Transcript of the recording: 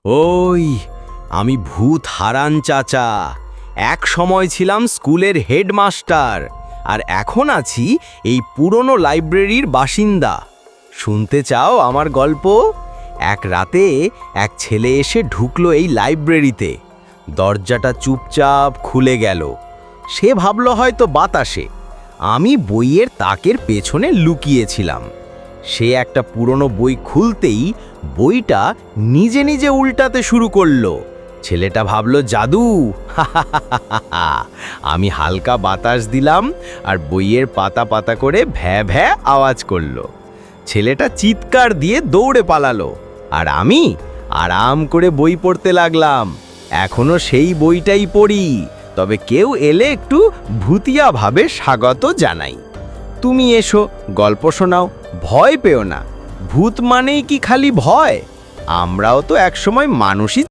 ওই আমি ভূত হারান চাচা। এক সময় ছিলাম স্কুলের হেডমাস্টার, আর এখন আছি এই পুরনো লাইব্রেরির বাসিন্দা। শুনতে চাও আমার গল্প? এক রাতে এক ছেলে এসে ঢুকলো এই লাইব্রেরিতে। দরজাটা চুপচাপ খুলে গেল। সে ভাবল হয়তো বাতাসে। আমি বইয়ের তাকের পেছনে লুকিয়েছিলাম। সে একটা পুরনো বই খুলতেই বইটা নিজে নিজে উল্টাতে শুরু করলো। ছেলেটা ভাবল জাদু। আমি হালকা বাতাস দিলাম আর বইয়ের পাতা পাতা করে ভ্যা ভ্যা আওয়াজ করলো। ছেলেটা চিৎকার দিয়ে দৌড়ে পালালো, আর আমি আরাম করে বই পড়তে লাগলাম। এখনো সেই বইটাই পড়ি, তবে কেউ এলে একটু ভূতিয়াভাবে স্বাগত জানাই। তুমি এসো, গল্প শোনাও, ভয় পেও না। ভূত মানেই কি খালি ভয়? আমরাও তো একসময় মানুষই